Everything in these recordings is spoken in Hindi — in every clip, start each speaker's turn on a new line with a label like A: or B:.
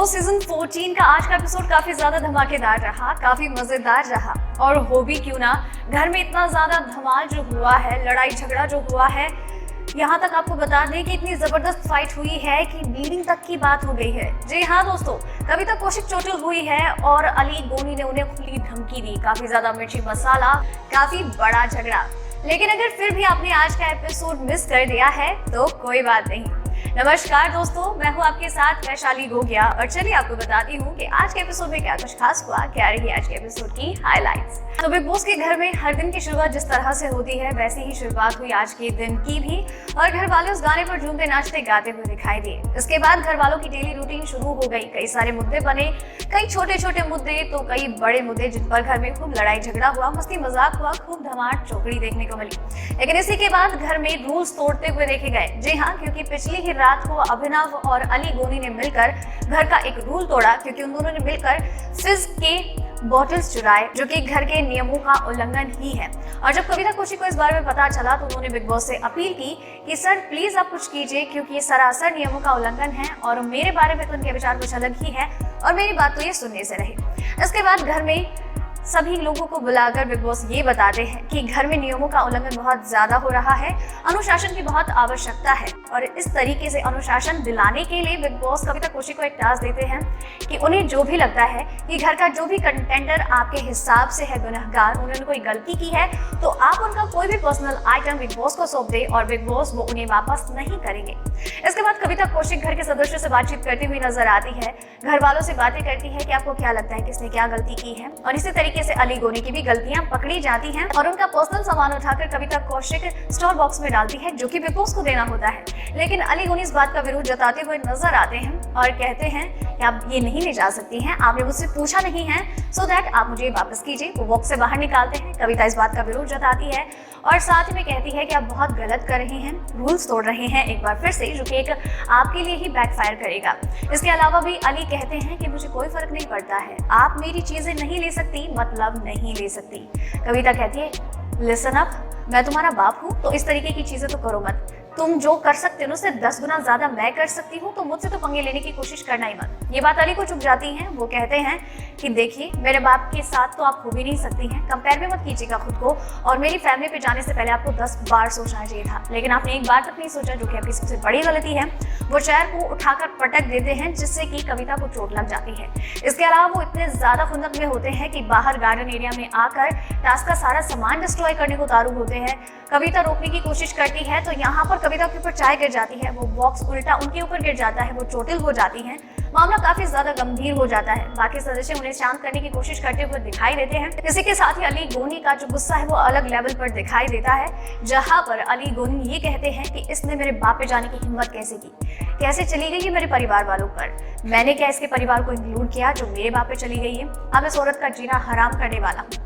A: बॉस सीजन 14 का आज का एपिसोड काफी ज्यादा धमाकेदार रहा, काफी मजेदार रहा। और हो भी क्यों ना, घर में इतना ज्यादा धमाल जो हुआ है, लड़ाई झगड़ा जो हुआ है, यहाँ तक आपको बता दें कि इतनी जबरदस्त फाइट हुई है कि ब्लीडिंग तक की बात हो गई है। जी हाँ दोस्तों, कविता कौशिक चोटिल हुई है और अली गोनी ने उन्हें खुली धमकी दी। काफी ज्यादा मिर्ची मसाला, काफी बड़ा झगड़ा। लेकिन अगर फिर भी आपने आज का एपिसोड मिस कर दिया है तो कोई बात नहीं। नमस्कार दोस्तों, मैं हूँ आपके साथ वैशाली गोगिया और चलिए आपको बताती हूँ कि आज के एपिसोड में क्या कुछ खास हुआ, क्या रही आज के एपिसोड की हाइलाइट्स। तो बिग बॉस के घर में हर दिन की शुरुआत जिस तरह से होती है वैसे ही शुरुआत हुई आज के दिन की भी, और घर वाले उस गाने पर झूमते नाचते गाते हुए दिखाई दिए। इसके बाद घर वालों की डेली रूटीन शुरू हो गई। कई सारे मुद्दे बने, कई छोटे छोटे मुद्दे तो कई बड़े मुद्दे, जिन पर घर में खूब लड़ाई झगड़ा हुआ, मस्ती मजाक हुआ, खूब धमाट चौकड़ी देखने को मिली। लेकिन इसी के बाद घर में रूल्स तोड़ते हुए देखे गए। जी हाँ, क्योंकि पिछली ही रात को अभिनव और अली गोनी ने मिलकर घर का एक रूल तोड़ा, क्योंकि उन दोनों ने मिलकर फिज के बॉटल्स चुराए, जो कि घर के नियमों का उल्लंघन ही है। और जब कविता कौशिक को इस बारे में पता चला तो उन्होंने बिग बॉस से अपील की कि सर प्लीज आप कुछ कीजिए, क्योंकि ये सरासर नियमों का उल्लंघन है और मेरे बारे में तो उनके विचार कुछ अलग ही है और मेरी बात तो ये सुनने से रहे। इसके बाद घर में सभी लोगों को बुलाकर बिग बॉस ये बताते हैं कि घर में नियमों का उल्लंघन बहुत ज्यादा हो रहा है, अनुशासन की बहुत आवश्यकता है। और इस तरीके से अनुशासन दिलाने के लिए बिग बॉस कविता कौशिक को एक टास्क देते हैं कि उन्हें जो भी लगता है कि घर का जो भी कंटेंडर आपके हिसाब से है गुनहगार, उन्होंने कोई गलती की है, तो आप उनका कोई भी पर्सनल आइटम बिग बॉस को सौंप दे और बिग बॉस वो उन्हें वापस नहीं करेंगे। इसके बाद कविता कौशिक घर के सदस्यों से बातचीत करती हुई नजर आती है, घर वालों से बातें करती है कि आपको क्या लगता है किसने क्या गलती की है। और इसी तरीके से अली गोनी की भी गलतियां पकड़ी जाती हैं और उनका पर्सनल सामान उठाकर कविता कौशिक स्टोर बॉक्स में डालती है, जो कि बिग बॉस को देना होता है। लेकिन अली गोनी इस बात का विरोध जताते हुए नजर आते हैं और कहते हैं कि आप ये नहीं ले जा सकती हैं, आपने मुझसे पूछा नहीं है, सो दैट आप मुझे वापस कीजिए। वो बॉक्स से बाहर निकालते हैं। कविता इस बात का विरोध जताती है और साथ में कहती है कि आप बहुत गलत कर रहे हैं, रूल्स तोड़ रहे हैं एक बार फिर से, जो कि एक आपके लिए ही बैकफायर करेगा। इसके अलावा भी अली कहते हैं कि मुझे कोई फर्क नहीं पड़ता है, आप मेरी चीजें नहीं ले सकती मतलब नहीं ले सकती। कविता कहती है लिसन अप, मैं तुम्हारा बाप हूँ तो इस तरीके की चीजें तो करो मत। तुम जो कर सकते हो उससे 10 गुना ज्यादा मैं कर सकती हूँ, तो मुझसे तो पंगे लेने की कोशिश करना ही मत। ये बात अली को चुभ जाती है। वो कहते हैं कि देखिए मेरे बाप के साथ तो आप हो भी नहीं सकती हैं, कंपेयर भी मत कीजिएगा खुद को, और मेरी फैमिली पे जाने से पहले आपको 10 बार सोचना चाहिए था। लेकिन आपने एक बार तक नहीं सोचा, जो कि आपकी सबसे बड़ी गलती है। वो चेयर को उठाकर पटक देते हैं, जिससे कि कविता को चोट लग जाती है। इसके अलावा वो इतने ज्यादा खुंदक में होते हैं कि बाहर गार्डन एरिया में आकर टास्क का सारा सामान डिस्ट्रॉय करने को उतारू होते हैं। कविता रोकने की कोशिश करती है तो यहाँ पर कविता के ऊपर चाय गिर जाती है, वो बॉक्स उल्टा उनके ऊपर गिर जाता है, वो चोटिल हो जाती है। मामला काफी ज्यादा गंभीर हो जाता है। बाकी सदस्य उन्हें शांत करने की कोशिश करते हुए दिखाई देते हैं। इसी के साथ ही अली गोनी का जो गुस्सा है वो अलग लेवल पर दिखाई देता है, जहां पर अली गोनी ये कहते हैं कि इसने मेरे बाप पे जाने की हिम्मत कैसे की, कैसे चली गई है मेरे परिवार वालों पर, मैंने क्या इसके परिवार को इंक्लूड किया जो मेरे बाप पे चली गई है। अब इस औरत का जीना हराम करने वाला हूँ।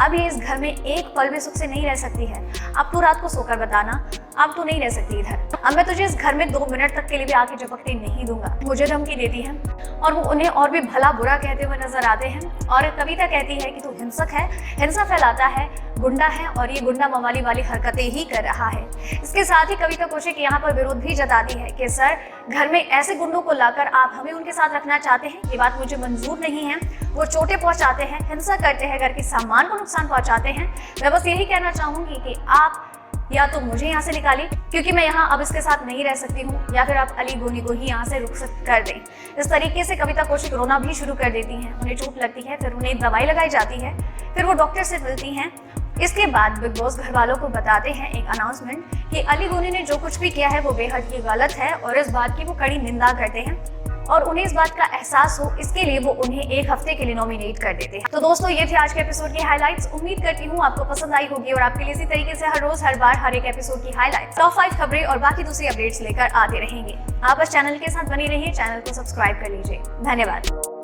A: अब ये इस घर में एक पल भी सुख से नहीं रह सकती है। अब तू रात को सोकर बताना, अब तू नहीं रह सकती इधर। अब मैं तुझे इस घर में 2 मिनट तक के लिए भी आके झपकने नहीं दूंगा। मुझे धमकी देती है और वो उन्हें और भी भला बुरा कहते हुए नजर आते हैं। और कविता कहती है कि तू हिंसक है, हिंसा फैलाता है, गुंडा है और ये गुंडा मवाली वाली हरकतें ही कर रहा है। इसके साथ ही कविता कौशिक यहाँ पर विरोध भी जताती है कि सर घर में ऐसे गुंडों को लाकर आप हमें उनके साथ रखना चाहते हैं, ये बात मुझे मंजूर नहीं है। वो चोटें पहुंचाते हैं, हिंसा करते हैं, घर के सामान को नुकसान पहुंचाते हैं। मैं बस यही कहना चाहूंगी कि आप या तो मुझे यहाँ से निकालिए, क्योंकि मैं यहाँ अब इसके साथ नहीं रह सकती हूँ, या फिर आप अली गोनी को ही यहाँ से रुखसत कर दें। इस तरीके से कविता कौशिक रोना भी शुरू कर देती हैं। उन्हें चोट लगती है, फिर उन्हें दवाई लगाई जाती है, फिर वो डॉक्टर से मिलती हैं। इसके बाद बिग बॉस घर वालों को बताते हैं एक अनाउंसमेंट कि अली गोनी ने जो कुछ भी किया है वो बेहद ही गलत है और इस बात की वो कड़ी निंदा करते हैं और उन्हें इस बात का एहसास हो, इसके लिए वो उन्हें 1 हफ्ते के लिए नॉमिनेट कर देते हैं। तो दोस्तों ये थे आज के एपिसोड की हाइलाइट्स। उम्मीद करती हूँ आपको पसंद आई होगी और आपके लिए इसी तरीके से हर रोज हर बार हर एक एपिसोड की हाइलाइट्स, टॉप 5 खबरें और बाकी दूसरी अपडेट्स लेकर आते रहेंगे। आप इस चैनल के साथ बनी रहिए, चैनल को सब्सक्राइब कर लीजिए। धन्यवाद।